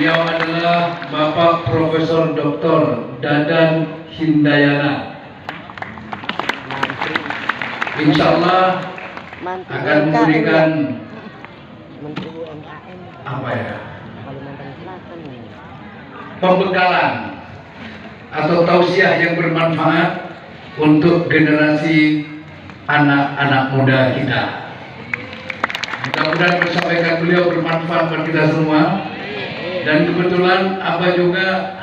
Beliau adalah Bapak Profesor Dr. Dadan Hindayana. Insya Allah akan memberikan apa ya, pembekalan atau tausiah yang bermanfaat untuk generasi anak-anak muda kita. Mudah-mudahan disampaikan beliau bermanfaat bagi kita semua. Dan kebetulan Abah juga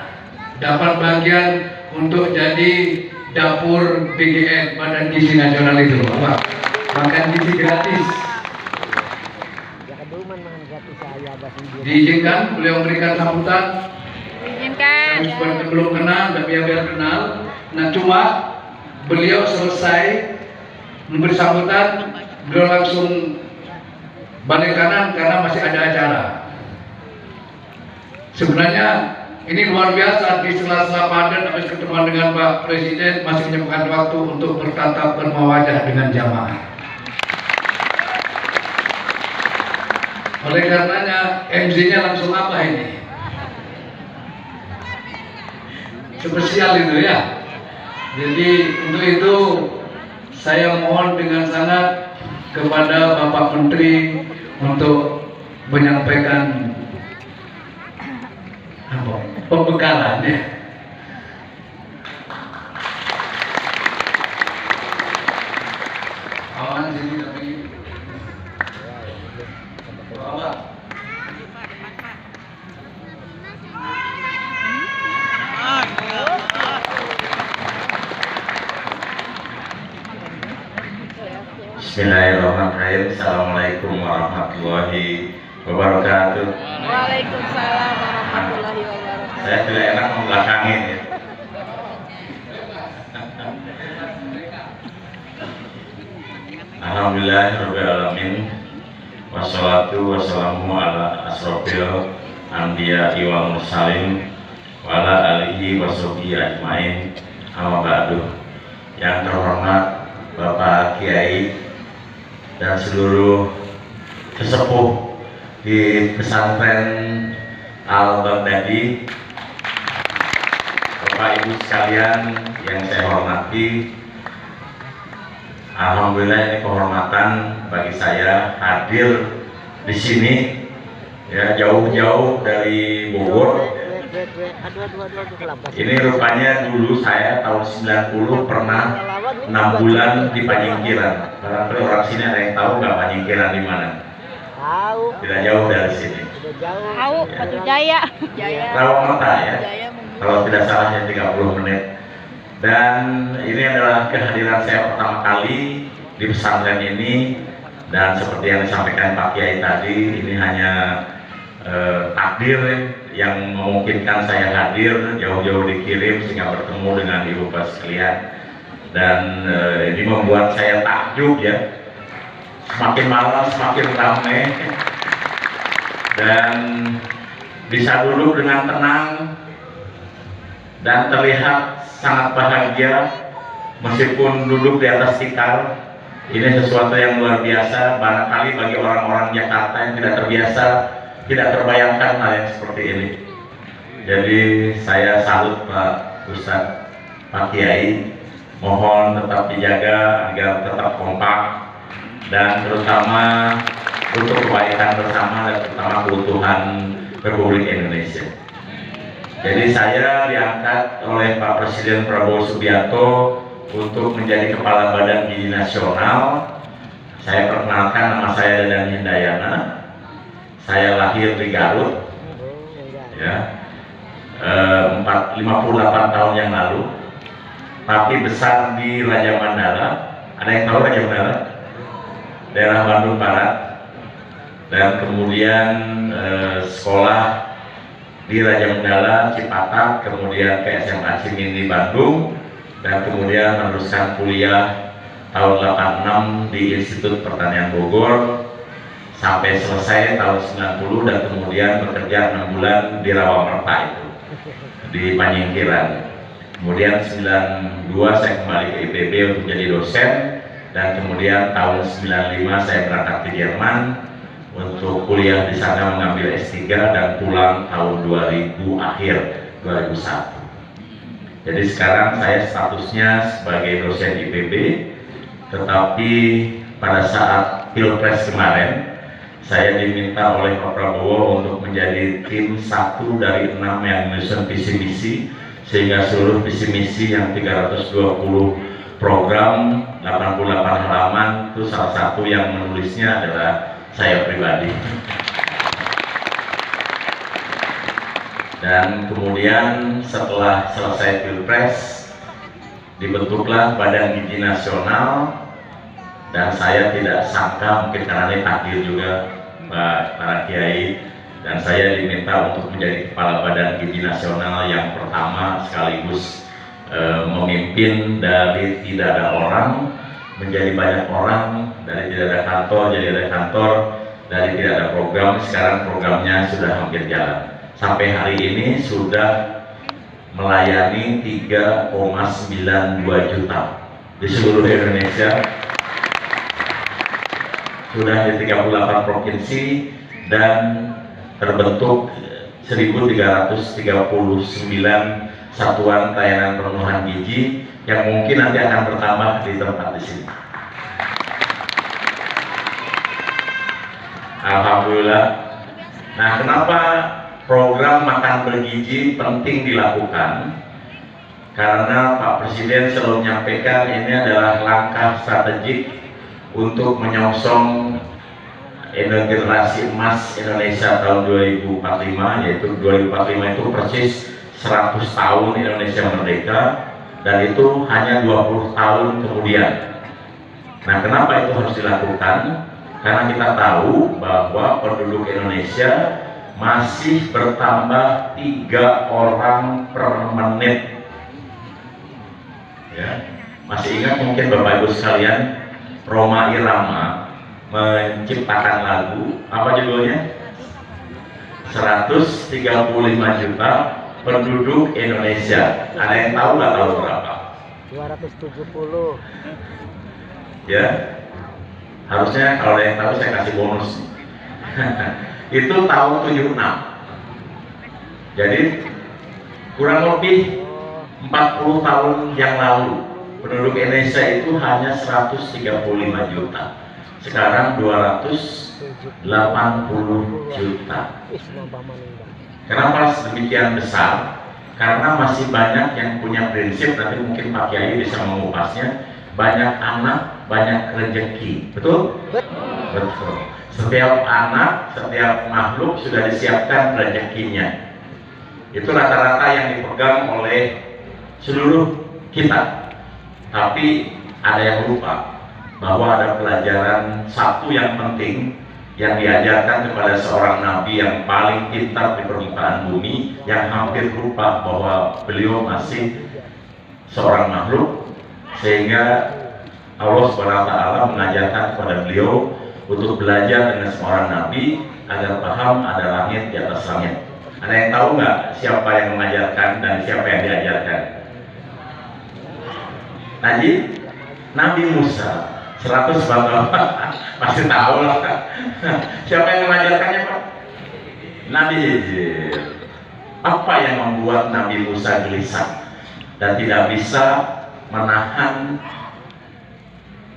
dapat bagian untuk jadi dapur BGN, Badan Gizi Nasional itu, Abah. Makan gizi gratis. Diizinkan beliau memberikan sambutan. Izinkan. Seperti belum kenal, dan biar kenal. Nah, cuma beliau selesai memberi sambutan, beliau langsung balik kanan karena masih ada acara. Sebenarnya ini luar biasa, di sela-sela padat habis ketemuan dengan Pak Presiden masih menyempatkan waktu untuk bertatap bermawajah dengan jamaah. Oleh karenanya MC-nya langsung apa ini? Spesial itu ya. Jadi untuk itu saya mohon dengan sangat kepada Bapak Menteri untuk menyampaikan pembekalan ya. Awan sini tapi Bapak. Bismillahirrahmanirrahim. Assalamualaikum warahmatullahi wabarakatuh. Waalaikumsalam warahmatullahi wabarakatuh. Saya tidak enak membelakangin ya. Alhamdulillahirrahmanirrahim. Wassalatu wassalamu ala asrofil anbiya wal mursalin wa ala alihi wa sahbihi ajmain. Amma ba'du. Yang terhormat Bapak Kiai dan seluruh sesepuh di pesantren Al-Baghdadi, Bapak Ibu sekalian yang saya hormati, alhamdulillah ini kehormatan bagi saya hadir di sini ya, jauh-jauh dari Bogor. Ini rupanya dulu saya tahun 90 pernah 6 bulan di Panyingkiran. Barangkali orang sini ada yang tahu nggak Panyingkiran di mana? Tahu. Tidak jauh dari sini. Tahu, Batu Jaya. Rawamata ya. Kalau tidak salah ya 30 menit. Dan ini adalah kehadiran saya pertama kali di pesantren ini, dan seperti yang disampaikan Pak Kiai tadi, ini hanya takdir yang memungkinkan saya hadir, jauh-jauh dikirim sehingga bertemu dengan ibu bapak sekalian. Dan ini membuat saya takjub ya, semakin malam semakin ramai dan bisa duduk dengan tenang dan terlihat sangat bahagia meskipun duduk di atas tikar. Ini sesuatu yang luar biasa, barangkali bagi orang-orang Jakarta yang tidak terbiasa, tidak terbayangkan hal yang seperti ini. Jadi saya salut Pak Ustadz, Pak Kiai, mohon tetap dijaga agar tetap kompak dan terutama untuk kebaikan bersama dan terutama keutuhan Republik Indonesia. Jadi saya diangkat oleh Pak Presiden Prabowo Subianto untuk menjadi Kepala Badan Gizi Nasional. Saya perkenalkan, nama saya Dadan Hindayana. Saya lahir di Garut, ya, 58 tahun yang lalu. Tapi besar di Raja Mandala. Ada yang tahu Raja Mandala? Daerah Bandung Barat. Dan kemudian sekolah di Raja Mandala, Cipatat, kemudian ke SMA Cimin di Bandung, dan kemudian meneruskan kuliah tahun 86 di Institut Pertanian Bogor sampai selesai tahun 90, dan kemudian bekerja 6 bulan di Rawamerta itu di Panyingkiran. Kemudian 92 saya kembali ke IPB untuk jadi dosen, dan kemudian tahun 95 saya berangkat ke Jerman untuk kuliah di sana mengambil S3 dan pulang tahun 2000 akhir 2001. Jadi sekarang saya statusnya sebagai dosen IPB, tetapi pada saat Pilpres kemarin saya diminta oleh Pak Prabowo untuk menjadi tim 1 dari 6 yang menyusun visi misi, sehingga seluruh visi misi yang 320 program 88 halaman itu salah satu yang menulisnya adalah saya pribadi. Dan kemudian setelah selesai Pilpres dibentuklah Badan Gizi Nasional, dan saya tidak sangka, mungkin karena ini takdir juga para kiai, dan saya diminta untuk menjadi Kepala Badan Gizi Nasional yang pertama sekaligus memimpin dari tidak ada orang menjadi banyak orang, dari tidak ada kantor jadi ada kantor, dari tidak ada program sekarang programnya sudah hampir jalan. Sampai hari ini sudah melayani 3,92 juta di seluruh Indonesia, sudah di 38 provinsi, dan terbentuk 1.339 satuan layanan pemenuhan gizi yang mungkin nanti akan bertambah di tempat di sini. Alhamdulillah. Nah, kenapa program makan bergizi penting dilakukan? Karena Pak Presiden selalu menyampaikan ini adalah langkah strategik untuk menyongsong generasi emas Indonesia tahun 2045, yaitu 2045 itu persis 100 tahun Indonesia merdeka, dan itu hanya 20 tahun kemudian. Nah, kenapa itu harus dilakukan? Karena kita tahu bahwa penduduk Indonesia masih bertambah 3 orang per menit. Ya, masih ingat mungkin Bapak Ibu sekalian, Rhoma Irama menciptakan lagu, apa judulnya? 135 juta penduduk Indonesia. Ada yang tahu nggak tahun berapa? 270. Ya, harusnya kalau ada yang tahu saya kasih bonus. Itu tahun 76. Jadi kurang lebih 40 tahun yang lalu penduduk Indonesia itu hanya 135 juta. Sekarang 280 juta. Kenapa sedemikian besar? Karena masih banyak yang punya prinsip, nanti mungkin Pak Kiai bisa mengupasnya. Banyak anak, banyak rezeki. Betul? Betul. Setiap anak, setiap makhluk sudah disiapkan rezekinya. Itu rata-rata yang dipegang oleh seluruh kita. Tapi ada yang lupa bahwa ada pelajaran satu yang penting yang diajarkan kepada seorang nabi yang paling pintar di permukaan bumi, yang hampir lupa bahwa beliau masih seorang makhluk, sehingga Allah SWT mengajarkan kepada beliau untuk belajar dengan seorang nabi agar paham ada langit di atas langit. Ada yang tahu nggak siapa yang mengajarkan dan siapa yang diajarkan? Najib, Nabi Musa. 100 Bapak pasti tahu lah. Siapa yang mengajarkannya, Pak? Nabi Hijr. Apa yang membuat Nabi Musa gelisah dan tidak bisa menahan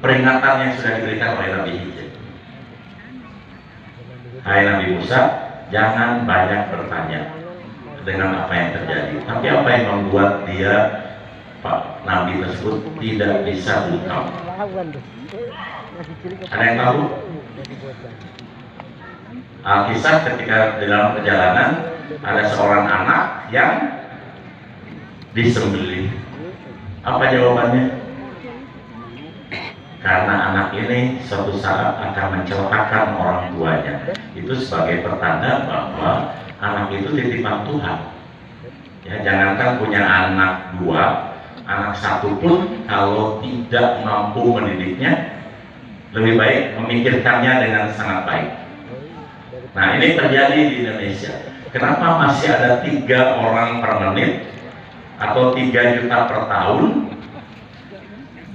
peringatan yang sudah diberikan oleh Nabi Hijr? Hai Nabi Musa, jangan banyak bertanya dengan apa yang terjadi. Tapi apa yang membuat dia, Pak Nabi tersebut, tidak bisa bungkam? Ada yang tahu? Kisah ketika di dalam perjalanan ada seorang anak yang disembelih. Apa jawabannya? Karena anak ini suatu saat akan mencelakakan orang tuanya. Itu sebagai pertanda bahwa anak itu titipan Tuhan. Ya, jangankan punya anak 2, anak 1 pun kalau tidak mampu mendidiknya, lebih baik memikirkannya dengan sangat baik. Nah, ini terjadi di Indonesia. Kenapa masih ada 3 orang per menit atau 3 juta per tahun,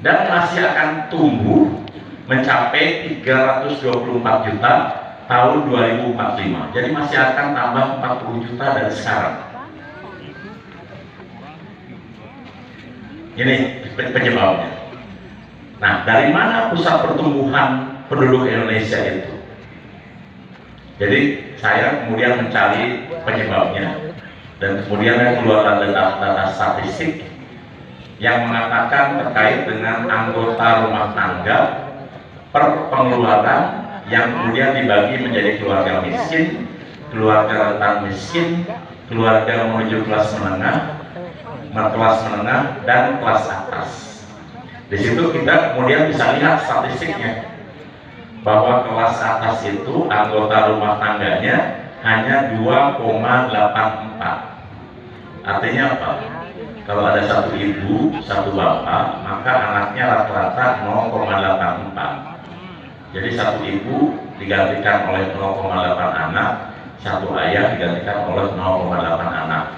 dan masih akan tumbuh mencapai 324 juta tahun 2045. Jadi masih akan tambah 40 juta dari sekarang. Ini penyebabnya. Nah, dari mana pusat pertumbuhan penduduk Indonesia itu? Jadi saya kemudian mencari penyebabnya dan kemudian keluar data statistik yang mengatakan terkait dengan anggota rumah tangga per pengeluaran yang kemudian dibagi menjadi keluarga miskin, keluarga rentan miskin, keluarga menuju kelas menengah, dan kelas atas. Di situ kita kemudian bisa lihat statistiknya bahwa kelas atas itu anggota rumah tangganya hanya 2,84. Artinya apa? Kalau ada satu ibu, satu bapak, maka anaknya rata-rata 0,84. Jadi satu ibu digantikan oleh 0,8 anak, satu ayah digantikan oleh 0,8 anak.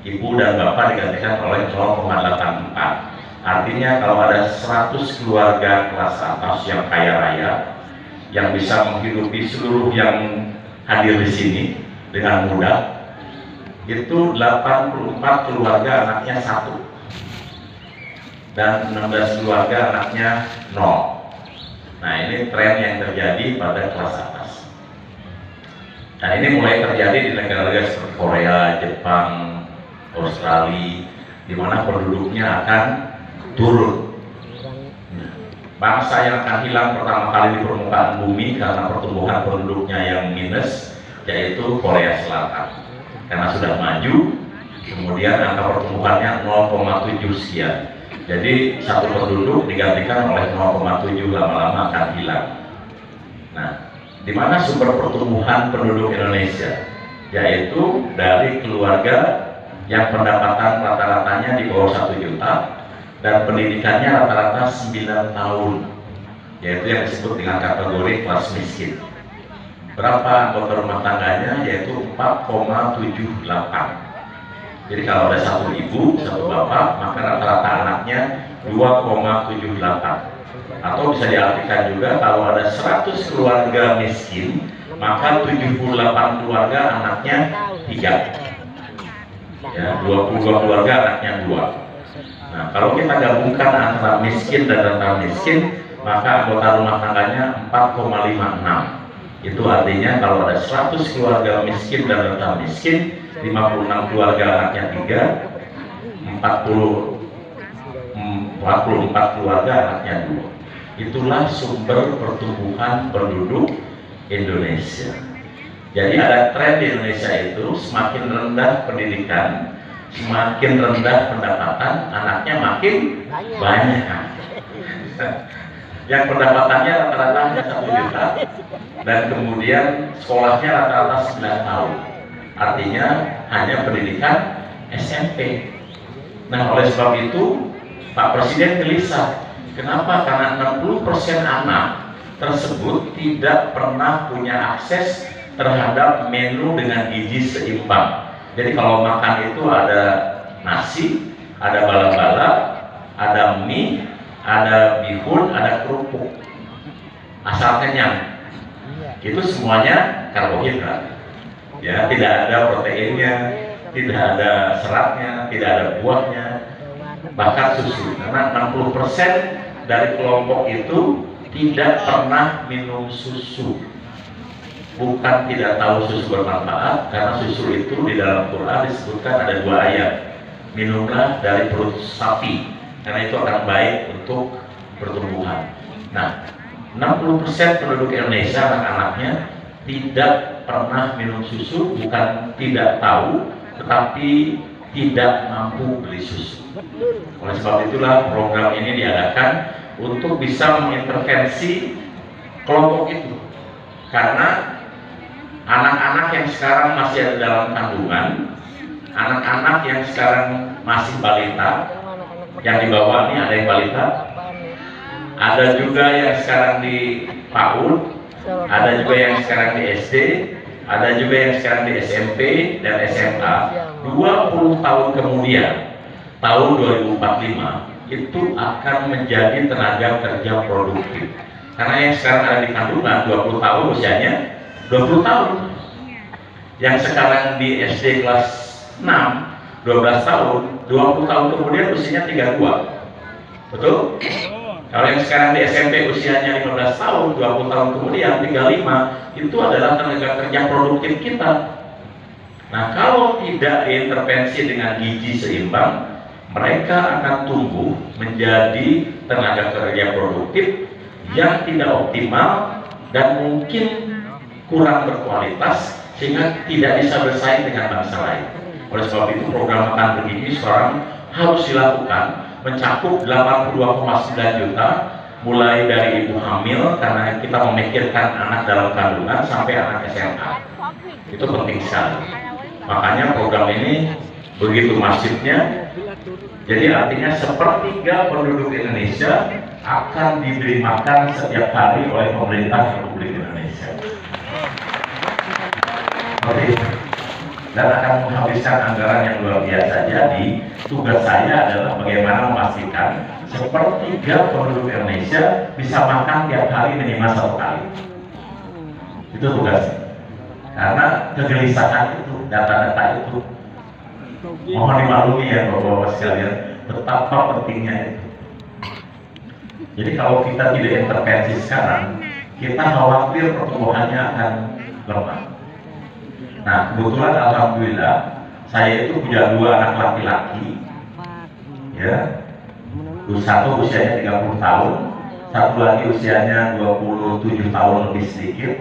Ibu dan bapak digantikan oleh 0,84. Artinya kalau ada 100 keluarga kelas atas yang kaya raya yang bisa menghidupi seluruh yang hadir di sini dengan mudah, itu 84 keluarga anaknya 1 dan 16 keluarga anaknya 0. Nah, ini tren yang terjadi pada kelas atas. Nah, ini mulai terjadi di negara-negara seperti Korea, Jepang, Australia, di mana penduduknya akan turun. Bangsa yang akan hilang pertama kali di permukaan bumi karena pertumbuhan penduduknya yang minus, yaitu Korea Selatan. Karena sudah maju, kemudian angka pertumbuhannya 0,7 sekian. Jadi satu penduduk digantikan oleh 0,7, lama-lama akan hilang. Nah, di mana sumber pertumbuhan penduduk Indonesia? Yaitu dari keluarga yang pendapatan rata-ratanya di bawah 1 juta dan pendidikannya rata-rata 9 tahun, yaitu yang disebut dengan kategori kelas miskin. Berapa anggota rumah tangganya? Yaitu 4,78. Jadi kalau ada satu ibu, satu bapak, maka rata-rata anaknya 2,78. Atau bisa diartikan juga kalau ada 100 keluarga miskin, maka 78 keluarga anaknya 3. Ya, 22 keluarga anaknya 2. Nah, kalau kita gabungkan antara miskin dan rentan miskin, maka anggota rumah tangganya 4,56. Itu artinya kalau ada 100 keluarga miskin dan rentan miskin, 56 keluarga anaknya 3, 44 keluarga anaknya 2. Itulah sumber pertumbuhan penduduk Indonesia. Jadi ada tren di Indonesia itu, semakin rendah pendidikan, semakin rendah pendapatan, anaknya makin banyak. Yang pendapatannya rata-rata hanya 1 juta dan kemudian sekolahnya rata-rata 9 tahun. Artinya hanya pendidikan SMP. Nah, oleh sebab itu Pak Presiden gelisah. Kenapa? Karena 60% anak tersebut tidak pernah punya akses terhadap menu dengan gizi seimbang. Jadi kalau makan itu ada nasi, ada bala-bala, ada mie, ada bihun, ada kerupuk, asal kenyang. Itu semuanya karbohidrat. Ya, tidak ada proteinnya, tidak ada seratnya, tidak ada buahnya, bahkan susu. Karena 60% dari kelompok itu tidak pernah minum susu. Bukan tidak tahu susu bermanfaat, karena susu itu di dalam Quran disebutkan ada 2 ayat. Minumlah dari perut sapi, karena itu akan baik untuk pertumbuhan. Nah, 60% penduduk Indonesia anak-anaknya tidak pernah minum susu, bukan tidak tahu, tetapi tidak mampu beli susu. Oleh sebab itulah program ini diadakan untuk bisa mengintervensi kelompok itu. Karena anak-anak yang sekarang masih ada dalam kandungan, anak-anak yang sekarang masih balita, yang di bawah ini ada yang balita, ada juga yang sekarang di PAUD, ada juga yang sekarang di SD, ada juga yang sekarang di SMP dan SMA. 20 tahun kemudian, tahun 2045, itu akan menjadi tenaga kerja produktif. Karena yang sekarang ada di kandungan 20 tahun usianya, 20 tahun. Yang sekarang di SD kelas 6 12 tahun, 20 tahun kemudian usianya 32. Betul? Kalau yang sekarang di SMP usianya 15 tahun, 20 tahun kemudian 35, itu adalah tenaga kerja produktif kita. Nah, kalau tidak diintervensi dengan gizi seimbang, mereka akan tumbuh menjadi tenaga kerja produktif yang tidak optimal dan mungkin kurang berkualitas sehingga tidak bisa bersaing dengan bangsa lain. Oleh sebab itu program makan bergizi sekarang harus dilakukan, mencakup 82,9 juta mulai dari ibu hamil karena kita memikirkan anak dalam kandungan sampai anak SMA. Itu penting sekali. Makanya program ini begitu masifnya. Jadi artinya sepertiga penduduk Indonesia akan diberi makan setiap hari oleh pemerintah Republik Indonesia. Oke. Dan akan menghabiskan anggaran yang luar biasa. Jadi tugas saya adalah bagaimana memastikan sepertiga penduduk Indonesia bisa makan tiap hari minimal 1 kali. Itu tugasnya. Karena kegelisahan itu, data-data itu, mohon dimaklumi ya Bapak-Bapak sekalian, betapa pentingnya itu. Jadi kalau kita tidak intervensi sekarang, kita khawatir pertumbuhannya akan lemah. Nah, kebetulan alhamdulillah saya itu punya 2 anak laki-laki, ya, satu usianya 30 tahun, satu lagi usianya 27 tahun lebih sedikit.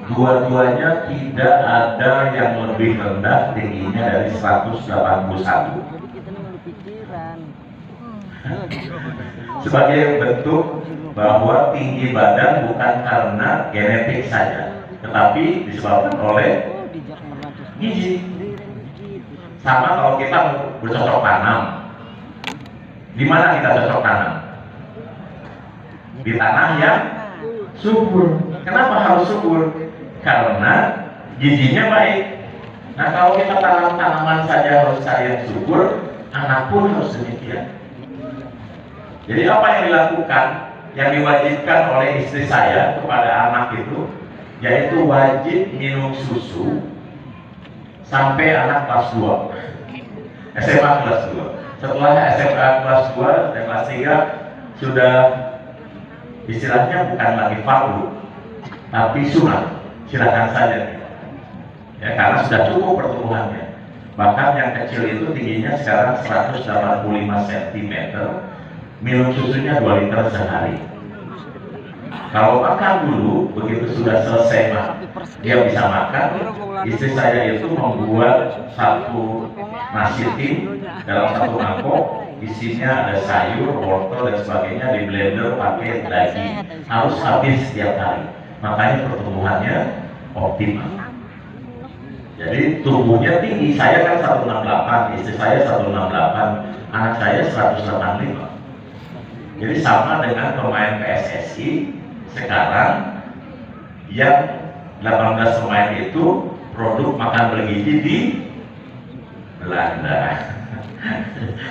Dua-duanya tidak ada yang lebih rendah tingginya dari 181. Sebagai bentuk bahwa tinggi badan bukan karena genetik saja, tetapi disebabkan oleh gizi. Sama kalau kita bercocok tanam, di mana kita cocok tanam? Di tanah yang subur. Kenapa harus subur? Karena gizinya baik. Nah, kalau kita tanam tanaman saja harus cari yang subur, anak pun harus demikian. Jadi apa yang dilakukan, yang diwajibkan oleh istri saya kepada anak itu, yaitu wajib minum susu sampai anak kelas 2, SMA kelas 2. Setelah SMA kelas 2 dan kelas 3 sudah istilahnya bukan lagi fardu, tapi sunat. Silakan saja, ya, karena sudah cukup pertumbuhannya. Bahkan yang kecil itu tingginya sekarang 185 cm, minum susunya 2 liter sehari. Kalau makan dulu, begitu sudah selesai dia bisa makan. Istri saya itu membuat satu nasi tim dalam satu mangkok, isinya ada sayur, wortel dan sebagainya, di blender pakai daging, harus habis setiap hari. Makanya pertumbuhannya optimal. Jadi tumbuhnya tinggi. Saya kan 168, istri saya 168, anak saya 185. Jadi sama dengan pemain PSSI sekarang yang 18 pemain itu produk makan bergizi di Belanda.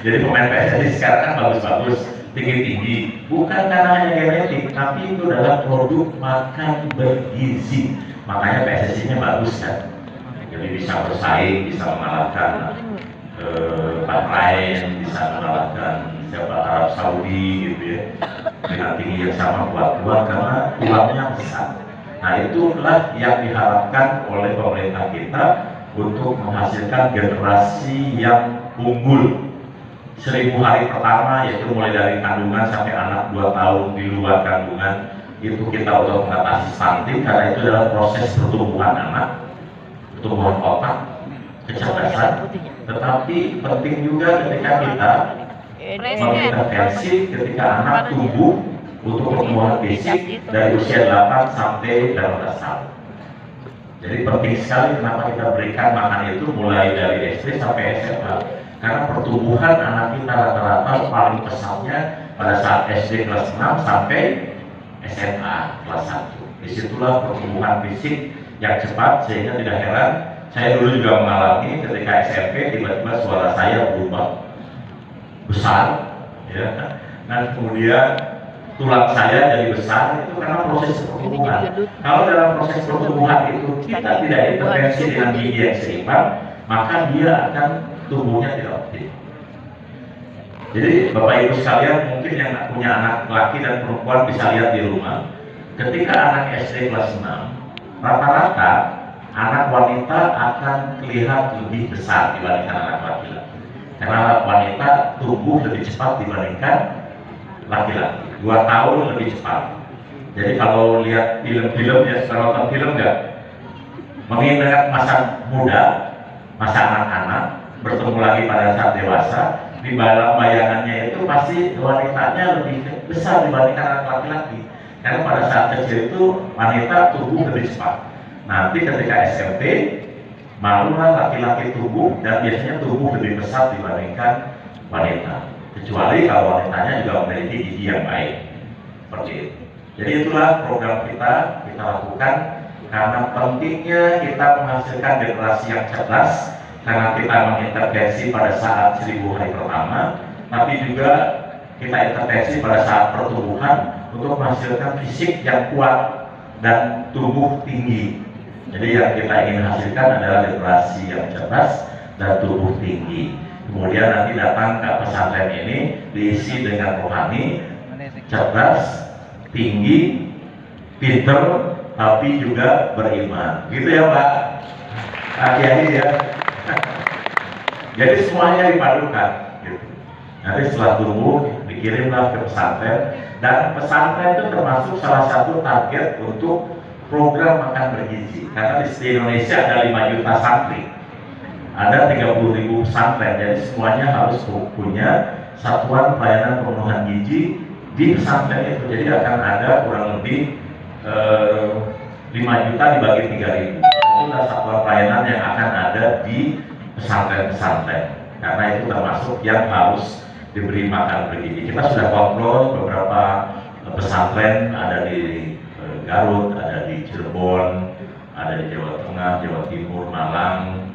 Jadi pemain PSSI sekarang kan bagus-bagus, tinggi-tinggi, bukan karena hanya genetik, tapi itu adalah produk makan bergizi. Makanya PSSI-nya bagus kan, jadi bisa bersaing, bisa mengalahkan Bahrain, bisa mengalahkan siapa, Arab Saudi gitu ya, dengan tinggi yang sama kuat-kuat karena uangnya besar. Nah, itulah yang diharapkan oleh pemerintah kita untuk menghasilkan generasi yang unggul. 1000 hari pertama, yaitu mulai dari kandungan sampai anak 2 tahun di luar kandungan, itu kita untuk mengatasi stunting karena itu adalah proses pertumbuhan anak, pertumbuhan otak, kecerdasan. Tetapi penting juga ketika kita mengintervensi ketika anak tumbuh untuk pertumbuhan fisik dari usia 8 sampai 18 tahun. Jadi penting sekali kenapa kita berikan makan itu mulai dari SD sampai SMA. Karena pertumbuhan anak kita rata-rata paling pesatnya pada saat SD kelas 6 sampai SMA kelas 1. Disitulah pertumbuhan fisik yang cepat, sehingga tidak heran saya dulu juga mengalami ketika SMP tiba-tiba suara saya berubah besar, ya. Dan kemudian tulang saya jadi besar itu karena proses pertumbuhan. Kalau dalam proses pertumbuhan itu kita tidak intervensi dengan gigi yang seimbang, maka dia akan tumbuhnya tidak optimal. Jadi Bapak Ibu sekalian, mungkin yang punya anak laki dan perempuan bisa lihat di rumah, ketika anak SD kelas 6, rata-rata anak wanita akan terlihat lebih besar dibandingkan anak laki-laki. Karena anak wanita tumbuh lebih cepat dibandingkan laki-laki, 2 tahun lebih cepat. Jadi kalau lihat film-film, ya suka nonton film nggak? Mengingat masa muda, masa anak-anak, bertemu lagi pada saat dewasa, di dalam bayangannya itu pasti wanitanya lebih besar dibandingkan anak laki-laki. Karena pada saat kecil itu wanita tumbuh lebih cepat. Nanti ketika SMP, malulah laki-laki tumbuh dan biasanya tumbuh lebih besar dibandingkan wanita. Kecuali kalau wanitanya juga memiliki gigi yang baik. Seperti itu. Jadi itulah program kita lakukan karena pentingnya kita menghasilkan generasi yang cerdas. Karena kita mengintervensi pada saat 1000 hari pertama, tapi juga kita intervensi pada saat pertumbuhan untuk menghasilkan fisik yang kuat dan tubuh tinggi. Jadi yang kita ingin hasilkan adalah generasi yang cerdas dan tubuh tinggi. Kemudian nanti datang ke pesantren ini diisi dengan rohani, cerdas, tinggi, pinter, tapi juga beriman. Gitu ya Pak Kiai ya. Jadi semuanya dipadukan gitu. Nanti setelah tumbuh dikirimlah ke pesantren, dan pesantren itu termasuk salah satu target untuk program makan bergizi. Karena di Indonesia ada 5 juta santri, ada 30.000 pesantren, jadi semuanya harus punya satuan pelayanan pemenuhan gizi di pesantren itu. Jadi akan ada kurang lebih 5 juta dibagi 3.000. Itulah satuan pelayanan yang akan ada di pesantren-pesantren, karena itu termasuk yang harus diberi makan bergizi. Kita sudah kontrol beberapa pesantren, ada di Garut, ada di Cirebon, ada di Jawa Tengah, Jawa Timur, Malang.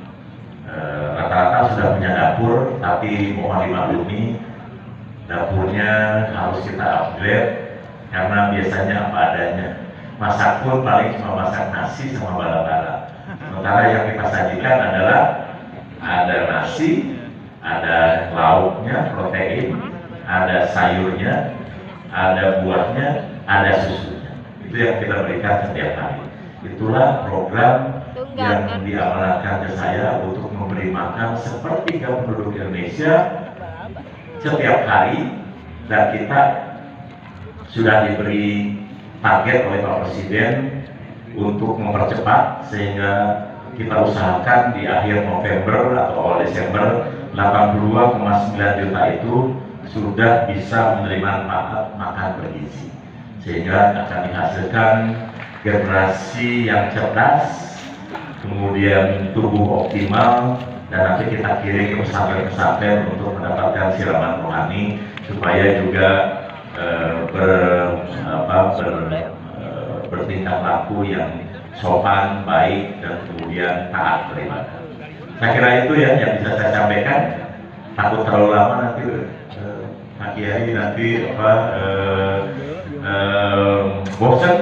Rata-rata sudah punya dapur, tapi mohon dimaklumi dapurnya harus kita upgrade karena biasanya apa adanya. Masak pun paling cuma masak nasi sama bala-bala. Sementara yang kita sajikan adalah ada nasi, ada lauknya, protein, ada sayurnya, ada buahnya, ada susunya. Itu yang kita berikan setiap hari. Itulah program yang diamanatkan ke saya untuk memberi makan sepertiga penduduk Indonesia setiap hari, dan kita sudah diberi target oleh Pak Presiden untuk mempercepat sehingga kita usahakan di akhir November atau awal Desember 82,9 juta itu sudah bisa menerima manfaat makan bergizi, sehingga akan dihasilkan generasi yang cerdas, kemudian tubuh optimal, dan nanti kita kirim ke pesantren-pesantren untuk mendapatkan siraman rohani supaya juga bertingkah laku yang sopan, baik, dan kemudian taat beribadah. Saya kira itu ya yang bisa saya sampaikan. Takut terlalu lama nanti Pak Kiai nanti bosan.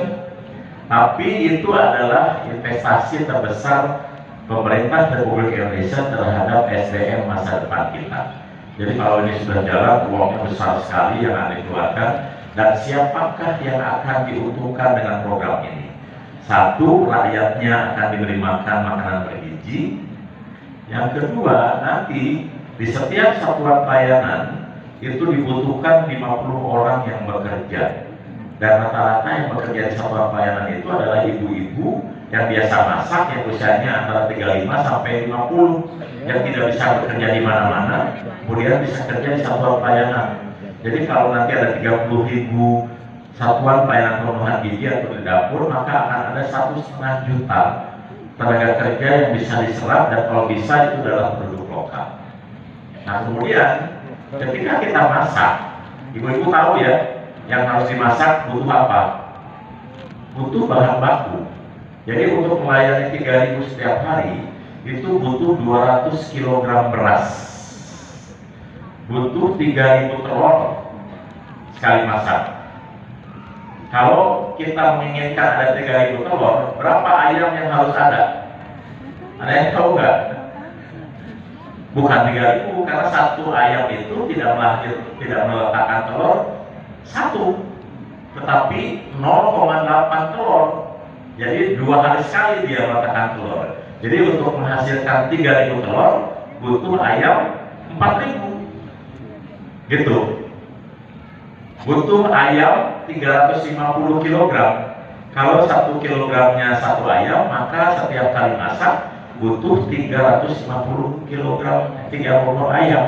Tapi itu adalah investasi terbesar pemerintah Republik Indonesia terhadap SDM masa depan kita. Jadi kalau ini sudah jalan, uangnya besar sekali yang akan dikeluarkan, dan siapakah yang akan diuntungkan dengan program ini? Satu, rakyatnya akan diberi makan makanan bergizi. Yang kedua, nanti di setiap satuan pelayanan itu dibutuhkan 50 orang yang bekerja. Dan rata-rata yang bekerja di satuan pelayanan itu adalah ibu-ibu yang biasa masak, yang usianya antara 35 sampai 50, yang tidak bisa bekerja di mana-mana, kemudian bisa kerja di satuan pelayanan. Jadi kalau nanti ada 30.000 satuan pelayanan pemenuhan gizi atau di dapur, maka akan ada 1,5 juta tenaga kerja yang bisa diserap, dan kalau bisa itu adalah penduduk lokal. Nah kemudian ketika kita masak, ibu-ibu tahu ya, yang harus dimasak butuh apa? Butuh bahan baku. Jadi untuk melayani 3.000 setiap hari itu butuh 200 kg beras, butuh 3.000 telur sekali masak, Kalau kita menginginkan ada 3.000 telur, berapa ayam yang harus ada? Ada yang tahu nggak? Bukan 3.000, karena satu ayam itu tidak meletakkan telur satu, tetapi 0,8 telur. Jadi 2 hari sekali dia meletakkan telur. Jadi untuk menghasilkan 3.000 telur butuh ayam 4.000, gitu. Butuh ayam 350 kg. Kalau 1 kilogramnya satu ayam, maka setiap kali masak butuh 350 kg 30 ayam.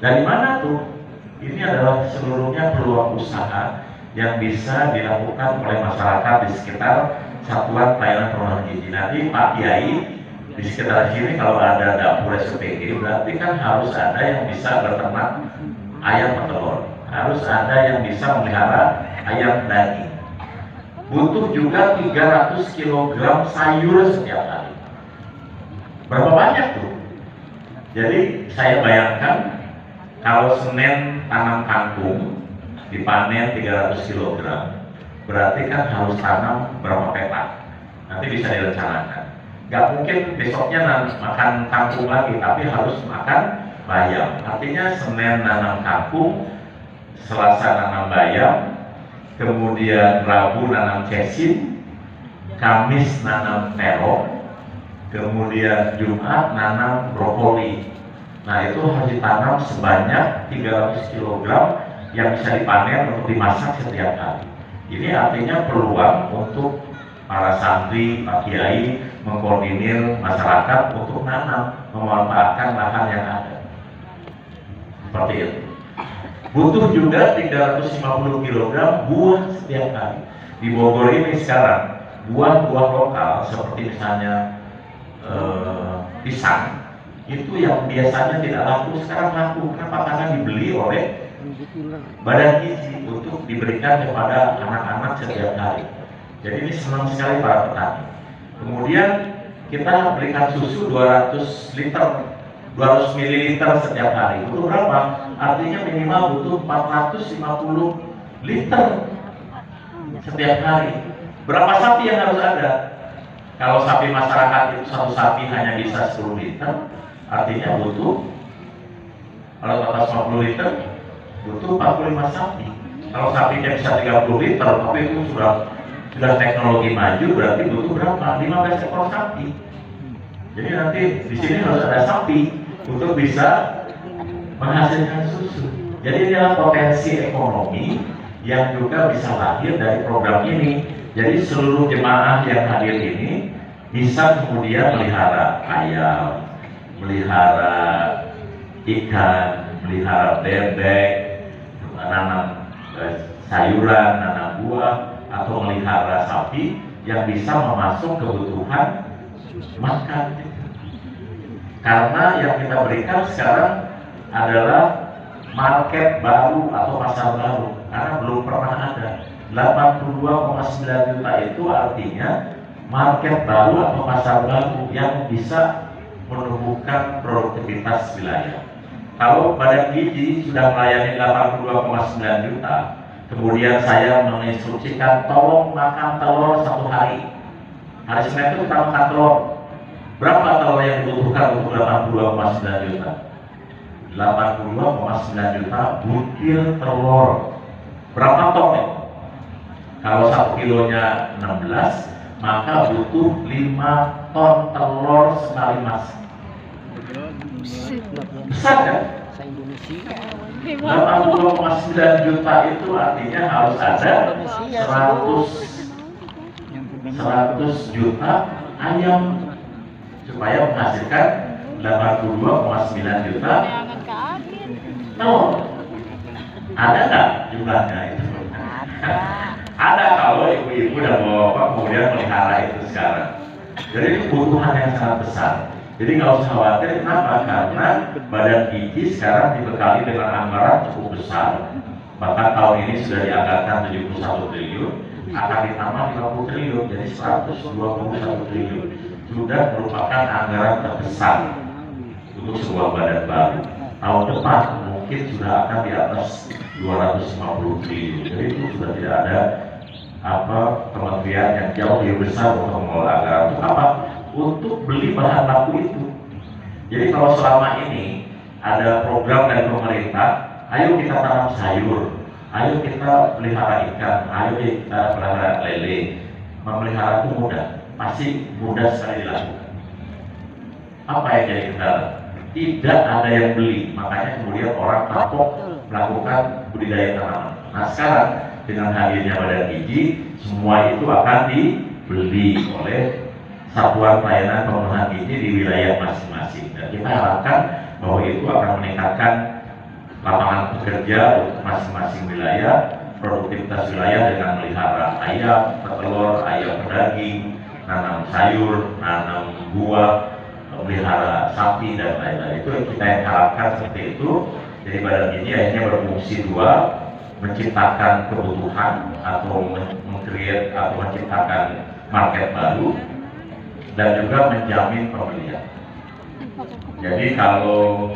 Dari mana tuh? Ini adalah seluruhnya peluang usaha yang bisa dilakukan oleh masyarakat di sekitar Satuan Pelayanan Perumahan Gizi. Nanti Pak Kiai di sekitar sini kalau ada dapur SPG, berarti kan harus ada yang bisa berternak ayam petelur, harus ada yang bisa memelihara ayam daging. Butuh juga 300 kg sayur setiap hari. Berapa banyak tuh? Jadi saya bayangkan kalau Senin tanam kangkung dipanen 300 kg, berarti kan harus tanam berapa petak? Nanti bisa direncanakan. Gak mungkin besoknya makan kangkung lagi, tapi harus makan bayam. Artinya Senin nanam kangkung, Selasa nanam bayam, kemudian Rabu nanam cesin, Kamis nanam terong, kemudian Jumat nanam brokoli. Nah itu harus ditanam sebanyak 300 kg yang bisa dipanen untuk dimasak setiap hari. Ini artinya peluang untuk para santri, Pak Kiai mengkoordinir masyarakat untuk nanam, memanfaatkan lahan yang ada. Seperti itu. Butuh juga 350 kg buah setiap hari. Di Bogor ini sekarang buah-buah lokal seperti misalnya pisang itu yang biasanya tidak laku sekarang laku. Kenapa? Karena dibeli oleh Badan Gizi untuk diberikan kepada anak-anak setiap hari. Jadi ini senang sekali para petani. Kemudian kita berikan susu 200 ml setiap hari. Butuh berapa? Artinya minimal butuh 450 liter setiap hari. Berapa sapi yang harus ada? Kalau sapi masyarakat itu satu sapi hanya bisa 10 liter, artinya butuh, kalau 450 liter butuh 45 sapi. Kalau sapinya bisa 30 liter, tapi itu sudah teknologi maju, berarti butuh berapa? 15 ekor sapi. Jadi nanti di sini harus ada sapi untuk bisa menghasilkan susu. Jadi inilah potensi ekonomi yang juga bisa lahir dari program ini. Jadi seluruh jemaah yang hadir ini bisa kemudian melihara ayam, melihara ikan, melihara bebek, nanam sayuran, nanam buah, atau melihara sapi yang bisa memasuk kebutuhan makan. Karena yang kita berikan sekarang adalah market baru atau pasar baru, karena belum pernah ada. 82,9 juta itu artinya market baru atau pasar baru yang bisa menumbuhkan produktivitas wilayah. Kalau Badan Gizi sudah melayani 82,9 juta, kemudian saya menginstruksikan tolong makan telur satu hari. Hari Senin itu kita makan telur. Berapa telur yang dibutuhkan untuk 82,9 juta? 82,9 juta butir telur. Berapa ton ya? Kalau 1 kilonya 16, maka butuh 5 ton telur sekali masak. Besar kan? 82,9 juta itu artinya harus ada 100 juta ayam supaya menghasilkan 82,9 juta telur. Ada nggak jumlahnya itu? Ada kalau ibu-ibu dan bapak kemudian melihara itu sekarang. Jadi itu kebutuhan yang sangat besar. Jadi nggak usah khawatir. Kenapa? Karena Badan Gizi sekarang dibekali dengan anggaran cukup besar. Bahkan tahun ini sudah dianggarkan 71 triliun, akan ditambah 50 triliun, jadi 121 triliun. Sudah merupakan anggaran terbesar untuk sebuah badan baru. Tahun depan mungkin mungkin sudah akan di atas 250 triliun. Jadi itu sudah tidak ada kementerian yang jauh lebih besar untuk mengelola anggaran. Untuk apa? Untuk beli bahan baku itu. Jadi kalau selama ini ada program dari pemerintah, ayo kita tanam sayur, ayo kita pelihara ikan, ayo kita pelihara lele. Memelihara itu mudah, pasti mudah sekali dilakukan. Apa yang jadi kendala? Tidak ada yang beli, makanya kemudian orang kapok melakukan budidaya tanaman. Nah sekarang dengan hadirnya Badan Gizi, semua itu akan dibeli oleh satuan pelayanan pemenuhan gizi di wilayah masing-masing. Dan kita harapkan bahwa itu akan meningkatkan lapangan pekerja untuk masing-masing wilayah, produktivitas wilayah dengan melihara ayam, petelur, ayam pedaging, nanam sayur, nanam buah, melihara sapi dan lain-lain. Itu kita yang harapkan seperti itu. Jadi Badan Gizi akhirnya berfungsi dua, menciptakan kebutuhan atau meng-create atau menciptakan market baru dan juga menjamin pembelian. Jadi kalau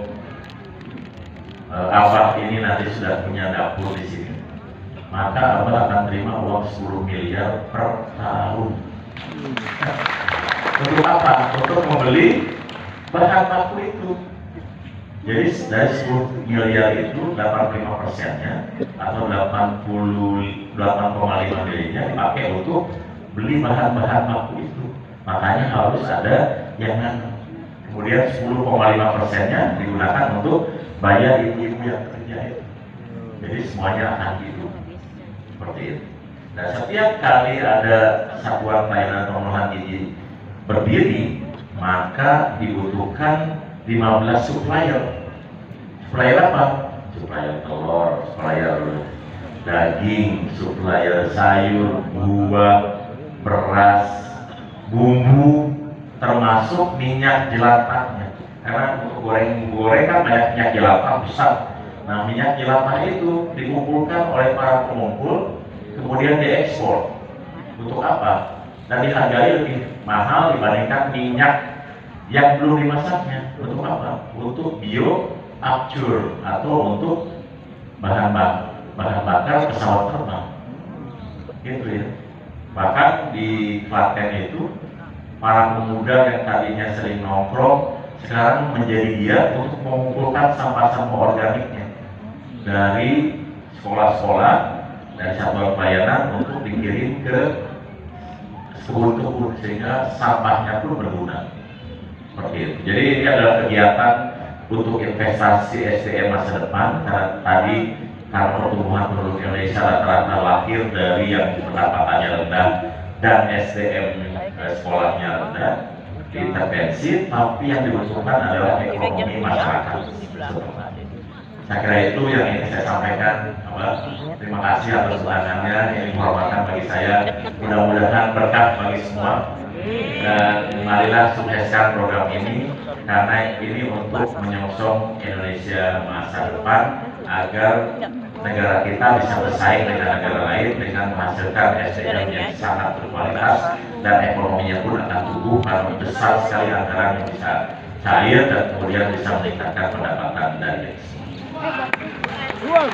Abah ini nanti sudah punya dapur di sini, maka Abah akan terima uang 10 miliar per tahun. Untuk apa? Untuk membeli bahan baku itu. Jadi dari 10 miliar itu 85%-nya atau 8,5 miliarnya dipakai untuk beli bahan-bahan baku itu. Makanya harus ada yang nanam. Kemudian 10,5%-nya digunakan untuk bayar ibu-ibu yang kerja itu. Jadi semuanya akan hidup seperti itu. Dan setiap kali ada satuan pelayanan pemenuhan gizi berdiri, maka dibutuhkan 15 supplier. Supplier apa? Supplier telur, supplier daging, supplier sayur, buah, beras, bumbu, termasuk minyak jelatanya. Karena untuk goreng kan banyak minyak jelantah besar. Nah, minyak jelantah itu dikumpulkan oleh para pengumpul, kemudian diekspor. Untuk apa? Dan dihargai lebih mahal dibandingkan minyak yang belum dimasaknya. Untuk apa? Untuk biofuel atau untuk bahan bakar pesawat terbang. Gitu ya. Bahkan di Klaten itu para pemuda yang tadinya sering nongkrong sekarang menjadi giat untuk mengumpulkan sampah-sampah organiknya dari sekolah-sekolah dari satuan pelayanan untuk dikirim ke kebun-kebun sehingga sampahnya pun berguna. Seperti itu. Jadi ini adalah kegiatan untuk investasi SDM masa depan. Karena tadi karena pertumbuhan penduduk Indonesia rata-rata lahir dari yang pendapatannya rendah dan SDM sekolahnya rendah, diintervensi, tapi yang dibutuhkan adalah ekonomi masyarakat. Saya kira itu yang ingin saya sampaikan. Terima kasih atas undangannya. Ini kehormatan bagi saya. Mudah-mudahan berkah bagi semua. Dan marilah sukseskan program ini karena ini untuk menyongsong Indonesia masa depan agar negara kita bisa bersaing dengan negara lain dengan menghasilkan SDM yang sangat berkualitas dan ekonominya pun akan tumbuh karena besar sekali anggaran yang bisa cair dan kemudian bisa meningkatkan pendapatan dari semua.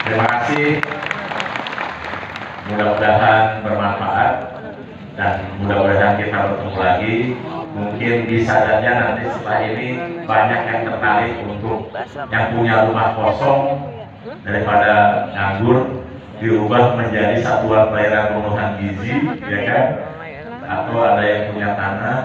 Terima kasih. Mudah-mudahan bermanfaat dan mudah-mudahan kita bertemu lagi. Mungkin bisa saja nanti setelah ini banyak yang tertarik untuk yang punya rumah kosong daripada nganggur diubah menjadi satuan pelayanan pemenuhan gizi, ya kan? Atau ada yang punya tanah